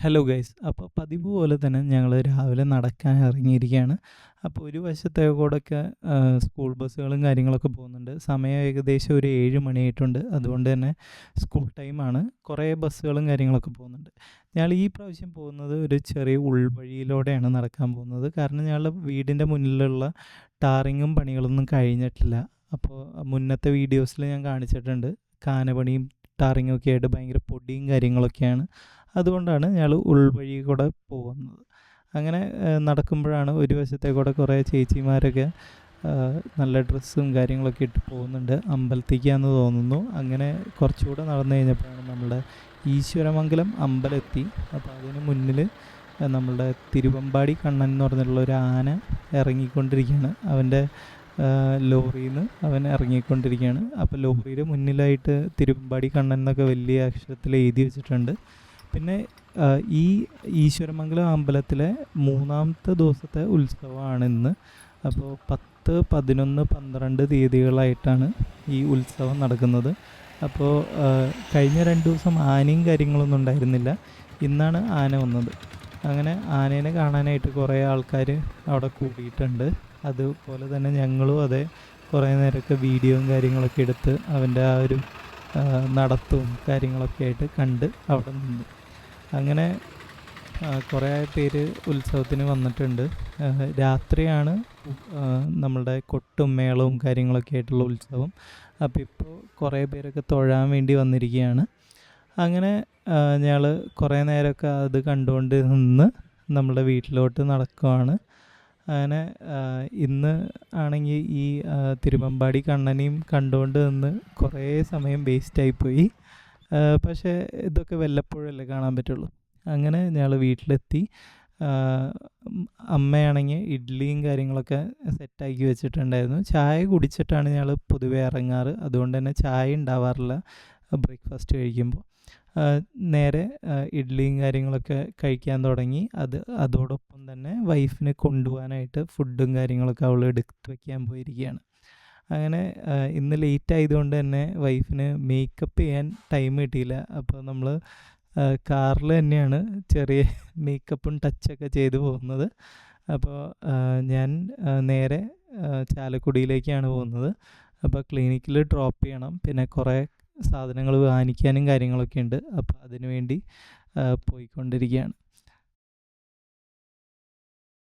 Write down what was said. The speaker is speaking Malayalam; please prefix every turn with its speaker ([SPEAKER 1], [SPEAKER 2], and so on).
[SPEAKER 1] Hello guys. അപ്പോൾ പതിവ് പോലെ തന്നെ ഞങ്ങൾ രാവിലെ നടക്കാൻ ഇറങ്ങിയിരിക്കുകയാണ്. അപ്പോൾ ഒരു വശത്തെ കൂടെയൊക്കെ സ്കൂൾ ബസ്സുകളും കാര്യങ്ങളൊക്കെ പോകുന്നുണ്ട്. സമയം ഏകദേശം ഒരു 7 മണിയായിട്ടുണ്ട്. അതുകൊണ്ട് തന്നെ സ്കൂൾ ടൈമാണ്. കുറേ ബസ്സുകളും കാര്യങ്ങളൊക്കെ പോകുന്നുണ്ട്. ഞങ്ങൾ ഈ പ്രാവശ്യം പോകുന്നത് ഒരു ചെറിയ ഉൾവഴിയിലൂടെയാണ് നടക്കാൻ പോകുന്നത്. കാരണം ഞങ്ങളുടെ വീടിൻ്റെ മുന്നിലുള്ള ടാറിങ്ങും പണികളൊന്നും കഴിഞ്ഞിട്ടില്ല. അപ്പോൾ മുന്നത്തെ വീഡിയോസിൽ ഞാൻ കാണിച്ചിട്ടുണ്ട്. കാനപണിയും ടാറിങ്ങും ഒക്കെ ആയിട്ട് ഭയങ്കര പൊടിയും കാര്യങ്ങളൊക്കെയാണ്. അതുകൊണ്ടാണ് ഞങ്ങൾ ഉൾവഴി കൂടെ പോകുന്നത്. അങ്ങനെ നടക്കുമ്പോഴാണ് ഒരു വശത്തെ കൂടെ കുറേ ചേച്ചിമാരൊക്കെ നല്ല ഡ്രസ്സും കാര്യങ്ങളൊക്കെ ഇട്ട് പോകുന്നുണ്ട്. അമ്പലത്തേക്കാന്ന് തോന്നുന്നു. അങ്ങനെ കുറച്ചുകൂടെ നടന്നു കഴിഞ്ഞപ്പോഴാണ് നമ്മുടെ ഈശ്വരമംഗലം അമ്പലമെത്തി. അപ്പോൾ അതിന് മുന്നിൽ നമ്മളുടെ തിരുവമ്പാടി കണ്ണൻ എന്ന് പറഞ്ഞിട്ടുള്ള ഒരു ആന ഇറങ്ങിക്കൊണ്ടിരിക്കുകയാണ്. അവൻ്റെ ലോറിയിൽ നിന്ന് അവൻ ഇറങ്ങിക്കൊണ്ടിരിക്കുകയാണ്. അപ്പോൾ ലോറിയുടെ മുന്നിലായിട്ട് തിരുവമ്പാടി കണ്ണൻ എന്നൊക്കെ വലിയ അക്ഷരത്തിൽ എഴുതി വെച്ചിട്ടുണ്ട്. പിന്നെ ഈ ഈശ്വരമംഗലം അമ്പലത്തിലെ 3-ാമത്തെ ദിവസത്തെ ഉത്സവമാണ് ഇന്ന്. അപ്പോൾ 10, 11, 12 തീയതികളായിട്ടാണ് ഈ ഉത്സവം നടക്കുന്നത്. അപ്പോൾ കഴിഞ്ഞ 2 ദിവസം ആനയും കാര്യങ്ങളൊന്നും ഉണ്ടായിരുന്നില്ല. ഇന്നാണ് ആന വന്നത്. അങ്ങനെ ആനേനെ കാണാനായിട്ട് കുറേ ആൾക്കാർ അവിടെ കൂടിയിട്ടുണ്ട്. അതുപോലെ തന്നെ ഞങ്ങളും അതെ കുറേ നേരമൊക്കെ വീഡിയോയും കാര്യങ്ങളൊക്കെ എടുത്ത് അവൻ്റെ ആ ഒരു നടത്തവും കാര്യങ്ങളൊക്കെ ആയിട്ട് കണ്ട് അവിടെ നിന്നു. അങ്ങനെ കുറേ പേര് ഉത്സവത്തിന് വന്നിട്ടുണ്ട്. രാത്രിയാണ് നമ്മളുടെ കൊട്ടും മേളവും കാര്യങ്ങളൊക്കെ ആയിട്ടുള്ള ഉത്സവം. അപ്പോൾ ഇപ്പോൾ കുറേ പേരൊക്കെ തൊഴാൻ വേണ്ടി വന്നിരിക്കുകയാണ്. അങ്ങനെ ഞങ്ങൾ കുറേ നേരമൊക്കെ അത് കണ്ടുകൊണ്ട് നിന്ന് നമ്മുടെ വീട്ടിലോട്ട് നടക്കുവാണ്. അങ്ങനെ ഇന്ന് ആണെങ്കിൽ ഈ തിരുവമ്പാടി കണ്ണനെയും കണ്ടുകൊണ്ട് നിന്ന് കുറേ സമയം വേസ്റ്റായിപ്പോയി. പക്ഷേ ഇതൊക്കെ വല്ലപ്പോഴല്ലേ കാണാൻ പറ്റുള്ളൂ. അങ്ങനെ ഞങ്ങൾ വീട്ടിലെത്തി. അമ്മയാണെങ്കിൽ ഇഡ്ഡലിയും കാര്യങ്ങളൊക്കെ സെറ്റാക്കി വെച്ചിട്ടുണ്ടായിരുന്നു. ചായ കുടിച്ചിട്ടാണ് ഞങ്ങൾ പൊതുവെ ഇറങ്ങാറ്. അതുകൊണ്ട് തന്നെ ചായ ഉണ്ടാവാറില്ല ബ്രേക്ക്ഫാസ്റ്റ് കഴിക്കുമ്പോൾ. നേരെ ഇഡ്ഡലിയും കാര്യങ്ങളൊക്കെ കഴിക്കാൻ തുടങ്ങി. അതോടൊപ്പം തന്നെ വൈഫിനെ കൊണ്ടുപോകാനായിട്ട് ഫുഡും കാര്യങ്ങളൊക്കെ അവൾ എടുത്ത് വയ്ക്കാൻ പോയിരിക്കുകയാണ്. അങ്ങനെ ഇന്ന് ലേറ്റ് ആയതുകൊണ്ട് തന്നെ വൈഫിന് മേക്കപ്പ് ചെയ്യാൻ ടൈം കിട്ടിയില്ല. അപ്പോൾ നമ്മൾ കാറിൽ തന്നെയാണ് ചെറിയ മേക്കപ്പും ടച്ചൊക്കെ ചെയ്ത് പോകുന്നത്. അപ്പോൾ ഞാൻ നേരെ ചാലക്കുടിയിലേക്കാണ് പോകുന്നത്. അപ്പോൾ ക്ലിനിക്കിൽ ഡ്രോപ്പ് ചെയ്യണം. പിന്നെ കുറേ സാധനങ്ങൾ വാങ്ങിക്കാനും കാര്യങ്ങളൊക്കെ ഉണ്ട്. അപ്പോൾ അതിനു വേണ്ടി പോയിക്കൊണ്ടിരിക്കുകയാണ്.